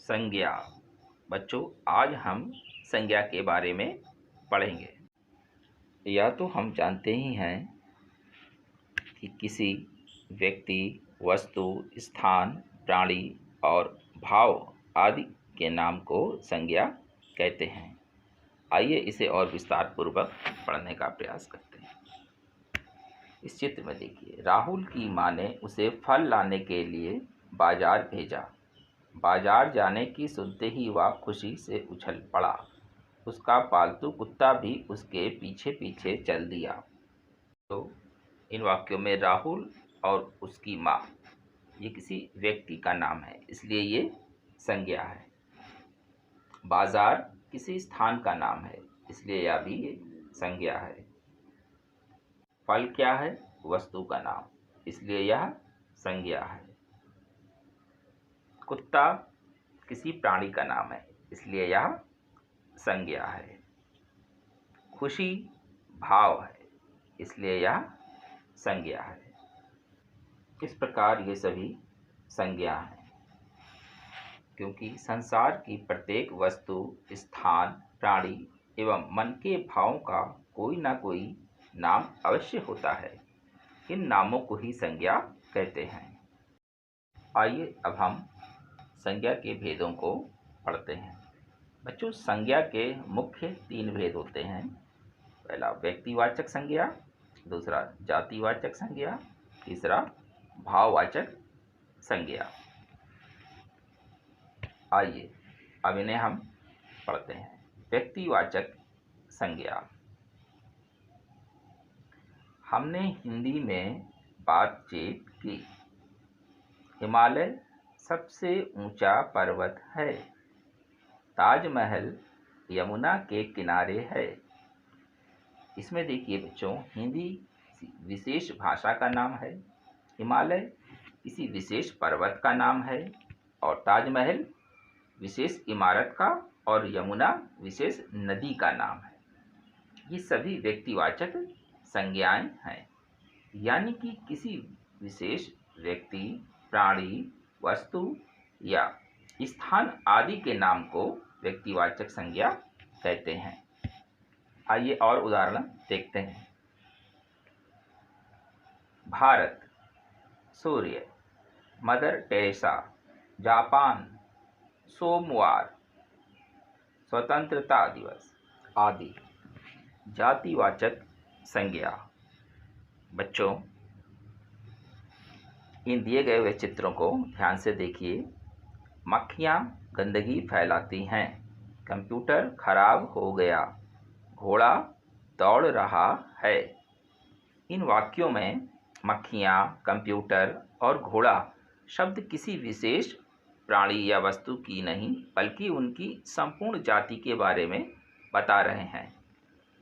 संज्ञा। बच्चों, आज हम संज्ञा के बारे में पढ़ेंगे। या तो हम जानते ही हैं कि किसी व्यक्ति, वस्तु, स्थान, प्राणी और भाव आदि के नाम को संज्ञा कहते हैं। आइए इसे और विस्तार पूर्वक पढ़ने का प्रयास करते हैं। इस चित्र में देखिए, राहुल की माँ ने उसे फल लाने के लिए बाजार भेजा। बाजार जाने की सुनते ही वह खुशी से उछल पड़ा। उसका पालतू कुत्ता भी उसके पीछे पीछे चल दिया। तो इन वाक्यों में राहुल और उसकी माँ, ये किसी व्यक्ति का नाम है, इसलिए ये संज्ञा है। बाजार किसी स्थान का नाम है, इसलिए यह भी ये संज्ञा है। फल क्या है? वस्तु का नाम, इसलिए यह संज्ञा है। कुत्ता किसी प्राणी का नाम है, इसलिए यह संज्ञा है। खुशी भाव है, इसलिए यह संज्ञा है। इस प्रकार ये सभी संज्ञा हैं, क्योंकि संसार की प्रत्येक वस्तु, स्थान, प्राणी एवं मन के भावों का कोई ना कोई नाम अवश्य होता है। इन नामों को ही संज्ञा कहते हैं। आइए अब हम संज्ञा के भेदों को पढ़ते हैं। बच्चों, संज्ञा के मुख्य 3 भेद होते हैं। पहला व्यक्तिवाचक संज्ञा, दूसरा जातिवाचक संज्ञा, तीसरा भाववाचक संज्ञा। आइए अब इन्हें हम पढ़ते हैं। व्यक्तिवाचक संज्ञा। हमने हिंदी में बातचीत की। हिमालय सबसे ऊंचा पर्वत है। ताजमहल यमुना के किनारे है। इसमें देखिए बच्चों, हिंदी विशेष भाषा का नाम है, हिमालय किसी विशेष पर्वत का नाम है, और ताजमहल विशेष इमारत का, और यमुना विशेष नदी का नाम है। ये सभी व्यक्तिवाचक संज्ञाएं हैं, यानी कि किसी विशेष व्यक्ति, प्राणी, वस्तु या स्थान आदि के नाम को व्यक्तिवाचक संज्ञा कहते हैं। आइए और उदाहरण देखते हैं। भारत, सूर्य, मदर टेरेसा, जापान, सोमवार, स्वतंत्रता दिवस आदि। जातिवाचक संज्ञा। बच्चों, इन दिए गए हुए चित्रों को ध्यान से देखिए। मक्खियाँ गंदगी फैलाती हैं। कंप्यूटर खराब हो गया। घोड़ा दौड़ रहा है। इन वाक्यों में मक्खियाँ, कंप्यूटर और घोड़ा शब्द किसी विशेष प्राणी या वस्तु की नहीं, बल्कि उनकी संपूर्ण जाति के बारे में बता रहे हैं।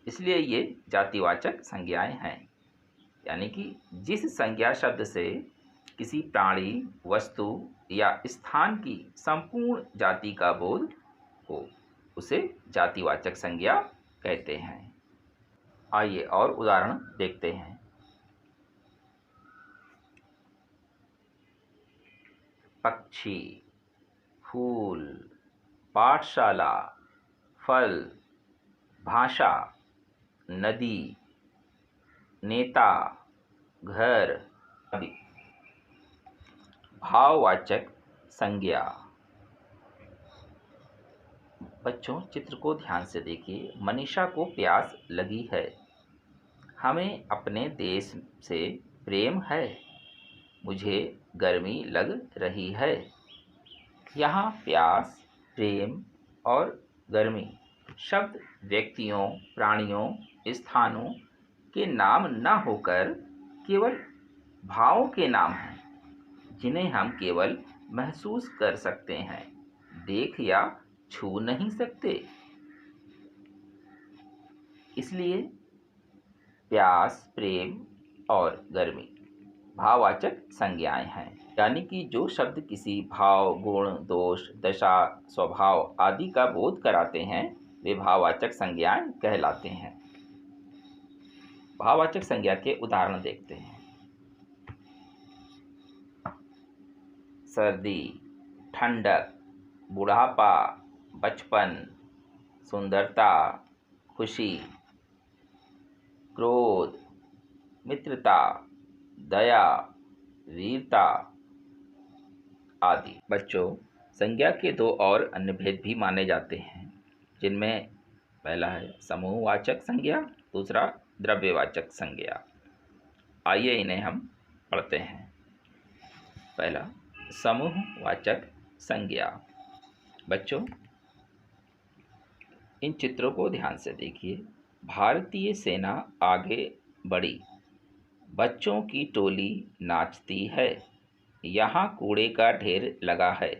इसलिए ये जातिवाचक संज्ञाएं हैं, यानी कि जिस संज्ञा शब्द से किसी प्राणी, वस्तु या स्थान की संपूर्ण जाति का बोध हो, उसे जातिवाचक संज्ञा कहते हैं। आइए और उदाहरण देखते हैं। पक्षी, फूल, पाठशाला, फल, भाषा, नदी, नेता, घर आदि। भाववाचक संज्ञा। बच्चों, चित्र को ध्यान से देखिए। मनीषा को प्यास लगी है। हमें अपने देश से प्रेम है। मुझे गर्मी लग रही है। यहाँ प्यास, प्रेम और गर्मी शब्द व्यक्तियों, प्राणियों, स्थानों के नाम न होकर केवल भावों के नाम हैं, जिन्हें हम केवल महसूस कर सकते हैं, देख या छू नहीं सकते। इसलिए प्यास, प्रेम और गर्मी भाववाचक संज्ञाएं हैं, यानी कि जो शब्द किसी भाव, गुण, दोष, दशा, स्वभाव आदि का बोध कराते हैं, वे भाववाचक संज्ञाएं कहलाते हैं। भाववाचक संज्ञा के उदाहरण देखते हैं। सर्दी, ठंडक, बुढ़ापा, बचपन, सुंदरता, खुशी, क्रोध, मित्रता, दया, वीरता आदि। बच्चों, संज्ञा के दो और अन्य भेद भी माने जाते हैं, जिनमें पहला है समूहवाचक संज्ञा, दूसरा द्रव्यवाचक संज्ञा। आइए इन्हें हम पढ़ते हैं। पहला, समूहवाचक संज्ञा। बच्चों, इन चित्रों को ध्यान से देखिए। भारतीय सेना आगे बढ़ी, बच्चों की टोली नाचती है, यहाँ कूड़े का ढेर लगा है।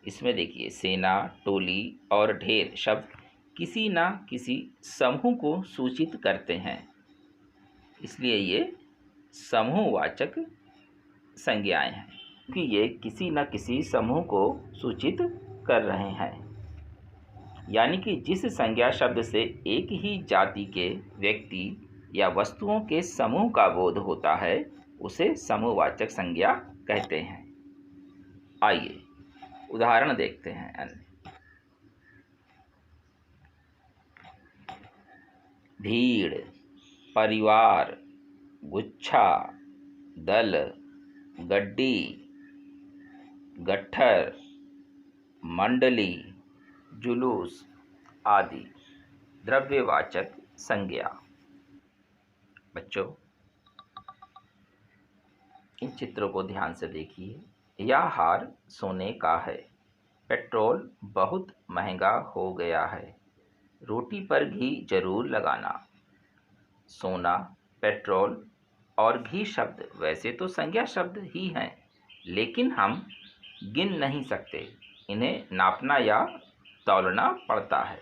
इसमें देखिए, सेना, टोली और ढेर शब्द किसी ना किसी समूह को सूचित करते हैं, इसलिए ये समूहवाचक संज्ञाएं हैं, क्योंकि ये किसी न किसी समूह को सूचित कर रहे हैं। यानी कि जिस संज्ञा शब्द से एक ही जाति के व्यक्ति या वस्तुओं के समूह का बोध होता है, उसे समूहवाचक संज्ञा कहते हैं। आइए उदाहरण देखते हैं। अन्य भीड़, परिवार, गुच्छा, दल, गड्डी, गट्ठर, मंडली, जुलूस आदि द्रव्यवाचक संज्ञा। बच्चों, इन चित्रों को ध्यान से देखिए। यह हार सोने का है, पेट्रोल बहुत महंगा हो गया है, रोटी पर घी जरूर लगाना। सोना, पेट्रोल और घी शब्द वैसे तो संज्ञा शब्द ही हैं, लेकिन हम गिन नहीं सकते, इन्हें नापना या तौलना पड़ता है।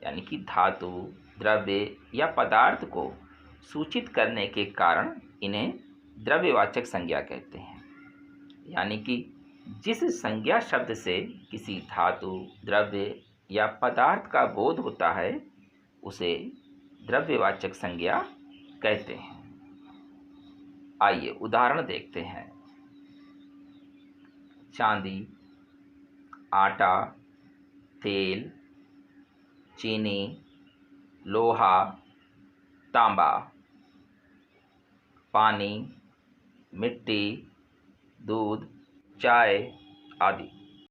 यानी कि धातु, द्रव्य या पदार्थ को सूचित करने के कारण इन्हें द्रव्यवाचक संज्ञा कहते हैं। यानी कि जिस संज्ञा शब्द से किसी धातु, द्रव्य या पदार्थ का बोध होता है, उसे द्रव्यवाचक संज्ञा कहते हैं। आइए उदाहरण देखते हैं। चांदी, आटा, तेल, चीनी, लोहा, तांबा, पानी, मिट्टी, दूध, चाय आदि।